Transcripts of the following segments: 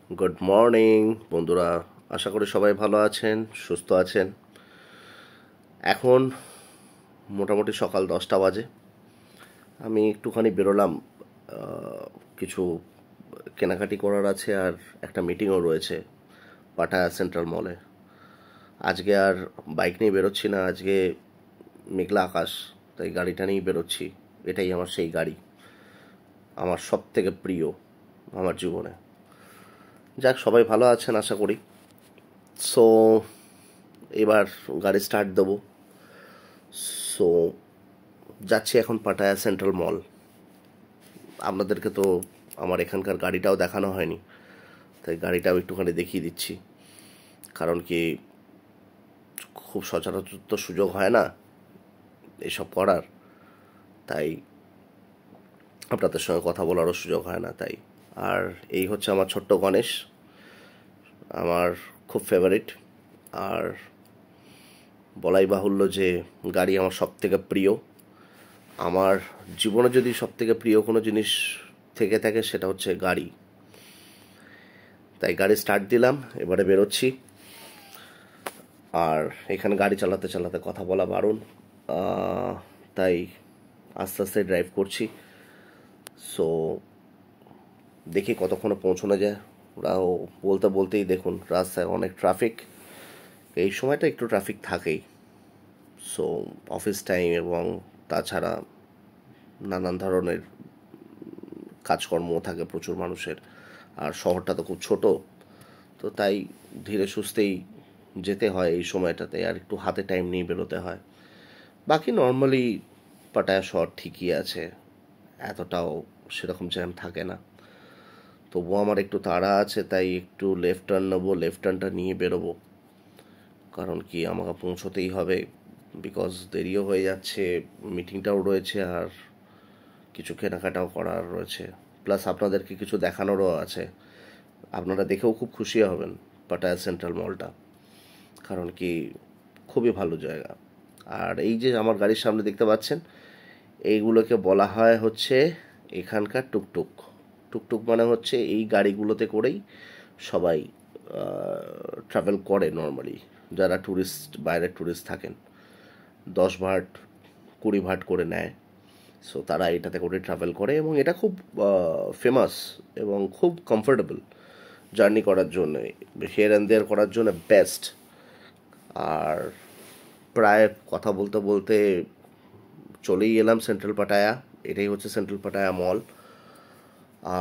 Good morning বন্ধুরা। আশা করি সবাই ভালো আছেন, সুস্থ আছেন। এখন মোটামুটি সকাল 10টা বাজে। আমি একটুখানি বেরোলাম, কিছু কেনাকাটি করার আছে আর একটা মিটিংও রয়েছে পাটায়া সেন্ট্রাল মলে। আজকে আর বাইক নিয়ে বেরোচ্ছি না, আজকে মেঘলা আকাশ, তাই গাড়িটা নিয়েই বেরোচ্ছি। এটাই আমার সেই গাড়ি, আমার সব থেকে প্রিয় আমার জীবনে। যাক, সবাই ভালো আছেন আশা করি। সো এবার গাড়ি স্টার্ট দেবো। সো যাচ্ছি এখন পাটায়া সেন্ট্রাল মল। আপনাদেরকে তো আমার এখানকার গাড়িটাও দেখানো হয়নি, তাই গাড়িটাও একটুখানি দেখিয়ে দিচ্ছি। কারণ কি, খুব সচরাচর তো সুযোগ হয় না এসব করার, তাই আপনাদের সঙ্গে কথা বলারও সুযোগ হয় না। তাই আর এই হচ্ছে আমার ছোট্ট গণেশ, আমার খুব ফেভারিট। আর বলাই বাহুল্য যে গাড়ি আমার সব থেকে প্রিয়। আমার জীবনে যদি সব থেকে প্রিয় কোনো জিনিস থেকে থাকে সেটা হচ্ছে গাড়ি। তাই গাড়ি স্টার্ট দিলাম, এবারে বেরোচ্ছি। আর এখানে গাড়ি চালাতে চালাতে কথা বলা বারণ, তাই আস্তে আস্তে ড্রাইভ করছি। সো দেখি কতক্ষণে পৌঁছানো যায়। ওরাও বলতে বলতেই দেখুন রাস্তায় অনেক ট্রাফিক। এই সময়টা একটু ট্রাফিক থাকেই। সো অফিস টাইম এবং তাছাড়া নানান ধরনের কাজকর্মও থাকে প্রচুর মানুষের। আর শহরটা তো খুব ছোট, তো তাই ধীরে সুস্থেই যেতে হয় এই সময়টাতে, আর একটু হাতে টাইম নিয়ে বেরোতে হয়। বাকি নর্মালি পাটায়া শহর ঠিকই আছে, এতটাও সেরকম জ্যাম থাকে না। তবুও আমার একটু তাড়া আছে, তাই একটু লেফট টার্ন নেবো, লেফট টার্নটা নিয়ে বেরোবো। কারণ কি, আমাকে পৌঁছতেই হবে, বিকজ দেরিও হয়ে যাচ্ছে, মিটিংটাও রয়েছে আর কিছু কেনাকাটাও করার রয়েছে। প্লাস আপনাদেরকে কিছু দেখানোরও আছে, আপনারা দেখেও খুব খুশি হবেন পাটায়া সেন্ট্রাল মলটা। কারণ কি, খুবই ভালো জায়গা। আর এই যে আমার গাড়ির সামনে দেখতে পাচ্ছেন, এইগুলোকে বলা হয় হচ্ছে এখানকার টুকটুক। টুকটুক মানে হচ্ছে এই গাড়িগুলোতে করেই সবাই ট্রাভেল করে নর্মালি, যারা ট্যুরিস্ট, বাইরের ট্যুরিস্ট থাকেন। 10 ভাট 20 ভাট করে নেয়। সো তারা এটাতে করে ট্রাভেল করে এবং এটা খুব ফেমাস এবং খুব কমফোর্টেবল জার্নি করার জন্য, হিয়ার অ্যান্ড দেয়ার করার জন্য বেস্ট। আর প্রায় কথা বলতে বলতে চলেই এলাম সেন্ট্রাল পাটায়া। এটাই হচ্ছে সেন্ট্রাল পাটায়া মল।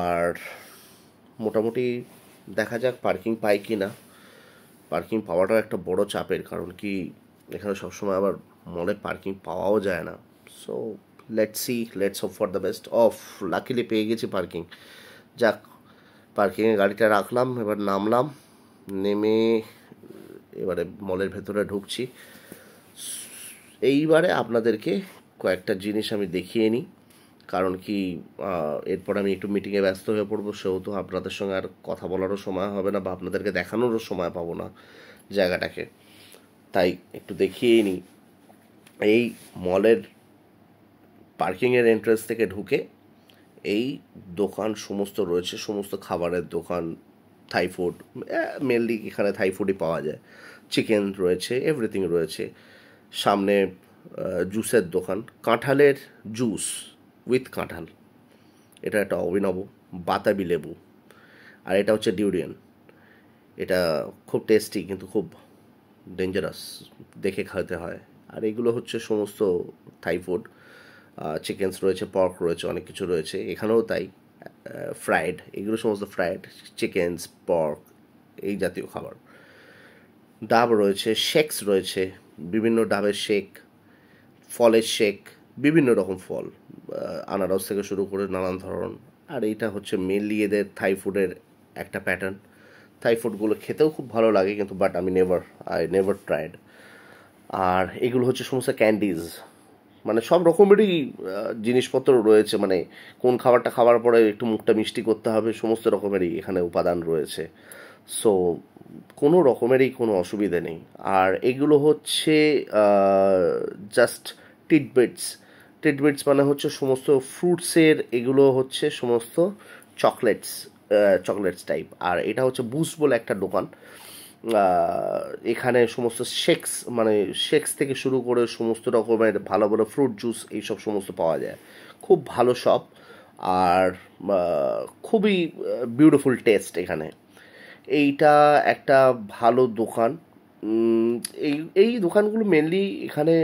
আর মোটামুটি দেখা যাক পার্কিং পাই কি না। পার্কিং পাওয়াটাও একটা বড় চাপের, কারণ কি এখানে সবসময় আবার মলে পার্কিং পাওয়াও যায় না। So let's see, let's hope for the best. Of, luckily পেয়ে গেছি পার্কিং। যাক, পার্কিংয়ে গাড়িটা রাখলাম, এবার নামলাম, নেমে এবারে মলের ভেতরে ঢুকছি। এইবারে আপনাদেরকে কয়েকটা জিনিস আমি দেখিয়ে নিই। কারণ কি, এরপর আমি একটু মিটিংয়ে ব্যস্ত হয়ে পড়বো, সেহেতু আপনাদের সঙ্গে আর কথা বলারও সময় হবে না বা আপনাদেরকে দেখানোরও সময় পাবো না জায়গাটাকে। তাই একটু দেখিয়েই নিই। এই মলের পার্কিংয়ের এন্ট্রেন্স থেকে ঢুকে এই দোকান সমস্ত রয়েছে, সমস্ত খাবারের দোকান, থাই ফুড, মেনলি এখানে থাই ফুডই পাওয়া যায়। চিকেন রয়েছে, এভরিথিং রয়েছে। সামনে জুসের দোকান, কাঁঠালের জুস উইথ কাঁঠাল, এটা একটা অভিনব। বাতাবি লেবু, আর এটা হচ্ছে ডিউরিয়ান। এটা খুব টেস্টি কিন্তু খুব ডেঞ্জারাস, দেখে খেতে হয়। আর এগুলো হচ্ছে সমস্ত থাই ফুড। চিকেনস রয়েছে, পর্ক রয়েছে, অনেক কিছু রয়েছে এখানেও তাই। ফ্রাইড, এগুলো সমস্ত ফ্রাইড চিকেনস, পর্ক, এই জাতীয় খাবার। ডাব রয়েছে, শেকস রয়েছে, বিভিন্ন ডাবের শেক, ফলের শেক, বিভিন্ন রকম ফল, আনারস থেকে শুরু করে নানান ধরন। আর এইটা হচ্ছে মেনলি এদের থাই ফুডের একটা প্যাটার্ন। থাই ফুডগুলো খেতেও খুব ভালো লাগে, কিন্তু বাট আমি নেভার ট্রাইড। আর এগুলো হচ্ছে সমস্ত ক্যান্ডিজ, মানে সব রকমেরই জিনিসপত্র রয়েছে। মানে কোন খাবারটা খাওয়ার পরে একটু মুখটা মিষ্টি করতে হবে, সমস্ত রকমেরই এখানে উপাদান রয়েছে। সো কোনো রকমেরই কোনো অসুবিধে নেই। আর এগুলো হচ্ছে জাস্ট টিটবিটস। টিটবিটস মানে হচ্ছে সমস্ত ফ্রুটসের, এগুলো হচ্ছে সমস্ত চকলেটস, চকলেটস টাইপ। আর এটা হচ্ছে বুস্ট বলে একটা দোকান। এখানে সমস্ত শেকস, মানে শেকস থেকে শুরু করে সমস্ত রকমের ভালো ভালো ফ্রুট জুস এইসব সমস্ত পাওয়া যায়। খুব ভালো শপ, আর খুবই বিউটিফুল টেস্ট এখানে। এইটা একটা ভালো দোকান। উম, এই এই দোকানগুলো মেনলি এখানে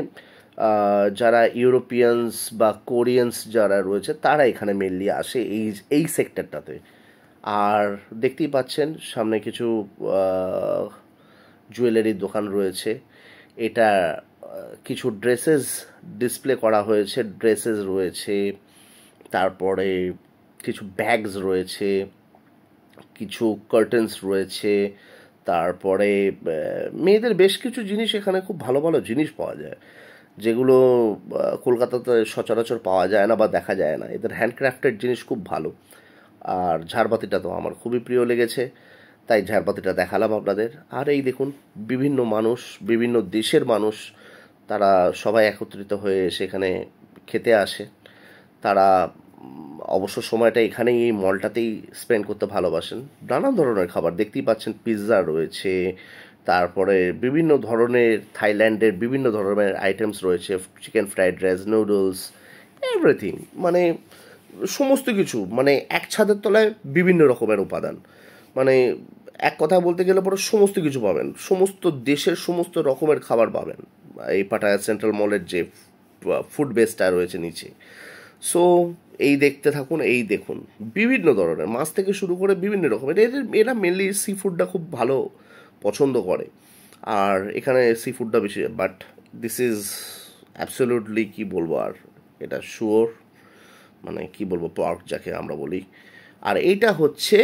যারা ইউরোপিয়ানস বা কোরিয়ানস যারা রয়েছে তারা এখানে মেনলি আসে এই এই সেক্টরটাতে। আর দেখতেই পাচ্ছেন সামনে কিছু জুয়েলারির দোকান রয়েছে। এটা কিছু ড্রেসেস ডিসপ্লে করা হয়েছে, ড্রেসেস রয়েছে, তারপরে কিছু ব্যাগস রয়েছে, কিছু কার্টেন্স রয়েছে, তারপরে মেয়েদের বেশ কিছু জিনিস, এখানে খুব ভালো ভালো জিনিস পাওয়া যায় যেগুলো কলকাতাতে সচরাচর পাওয়া যায় না বা দেখা যায় না। এদের হ্যান্ডক্রাফটেড জিনিস খুব ভালো। আর ঝাড়বাতিটা তো আমার খুবই প্রিয় লেগেছে, তাই ঝাড়বাতিটা দেখালাম আপনাদের। আর এই দেখুন বিভিন্ন মানুষ, বিভিন্ন দেশের মানুষ, তারা সবাই একত্রিত হয়ে সেখানে খেতে আসে। তারা অবসর সময়টা এখানেই এই মলটাতেই স্পেন্ড করতে ভালোবাসেন। নানান ধরনের খাবার দেখতেই পাচ্ছেন, পিৎজা রয়েছে, তারপরে বিভিন্ন ধরনের থাইল্যান্ডের বিভিন্ন ধরনের আইটেমস রয়েছে, chicken fried rice, noodles, everything, মানে সমস্ত কিছু, মানে এক ছাদের তলায় বিভিন্ন রকমের উপাদান। মানে এক কথা বলতে গেলে পরে সমস্ত কিছু পাবেন, সমস্ত দেশের সমস্ত রকমের খাবার পাবেন এই পাটায়া সেন্ট্রাল মলের যে ফুড বেসটা রয়েছে নিচে। সো এই দেখতে থাকুন, এই দেখুন বিভিন্ন ধরনের মাছ থেকে শুরু করে বিভিন্ন রকমের। এরা মেনলি সি ফুডটা খুব ভালো পছন্দ করে, আর এখানে সি ফুডটা বেশি। বাট দিস ইজ অ্যাবসোলিউটলি, কি বলবো আর, এটা শুয়োর, মানে কি বলবো, পর্ক যাকে আমরা বলি। আর এইটা হচ্ছে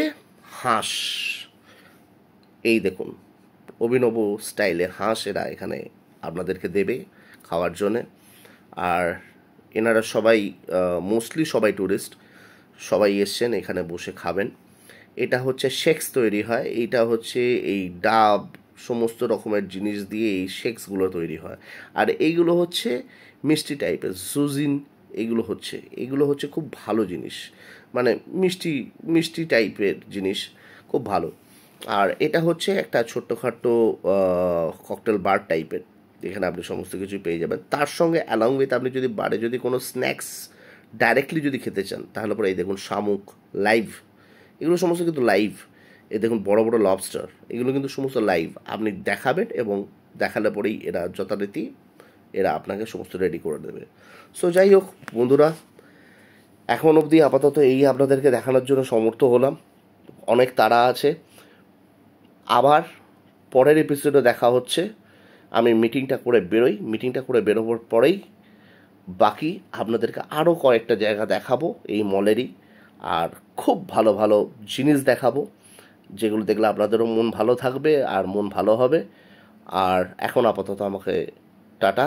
হাঁস। এই দেখুন অভিনব স্টাইলের হাঁস এরা এখানে আপনাদেরকে দেবে খাওয়ার জন্যে। আর এনারা সবাই মোস্টলি সবাই ট্যুরিস্ট, সবাই এসছেন এখানে বসে খাবেন। এটা হচ্ছে শেকস তৈরি হয়, এইটা হচ্ছে এই ডাব সমস্ত রকমের জিনিস দিয়ে এই শেকসগুলো তৈরি হয়। আর এইগুলো হচ্ছে মিষ্টি টাইপের জুজিন, এগুলো হচ্ছে খুব ভালো জিনিস, মানে মিষ্টি মিষ্টি টাইপের জিনিস, খুব ভালো। আর এটা হচ্ছে একটা ছোট্টখাট্টো ককটেল বার টাইপের, এখানে আপনি সমস্ত কিছু পেয়ে যাবেন। তার সঙ্গে অ্যালং উইথ আপনি যদি বারে যদি কোনো স্ন্যাক্স ডাইরেক্টলি যদি খেতে চান, তাহলে পরে এই দেখুন শামুক লাইভ, এগুলো সমস্ত কিন্তু লাইভ। এই দেখুন বড় বড় লবস্টার, এগুলো কিন্তু সমস্ত লাইভ। আপনি দেখাবেন এবং দেখালে পরেই এরা যথারীতি এরা আপনাকে সমস্ত রেডি করে দেবে। সো যাই হোক বন্ধুরা, এখন অবধি আপাতত এই আপনাদেরকে দেখানোর জন্য সমর্থ হলাম। অনেক তাড়া আছে, আবার পরের এপিসোডে দেখা হচ্ছে। আমি মিটিংটা করে বেরোই, মিটিংটা করে বেরোবার পরেই বাকি আপনাদেরকে আরও কয়েকটা জায়গা দেখাবো এই মলেরই। আর খুব ভালো ভালো জিনিস দেখাবো, যেগুলো দেখলে আপনাদেরও মন ভালো থাকবে আর মন ভালো হবে। আর এখন আপাতত আমাকে টাটা,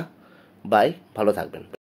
বাই, ভালো থাকবেন।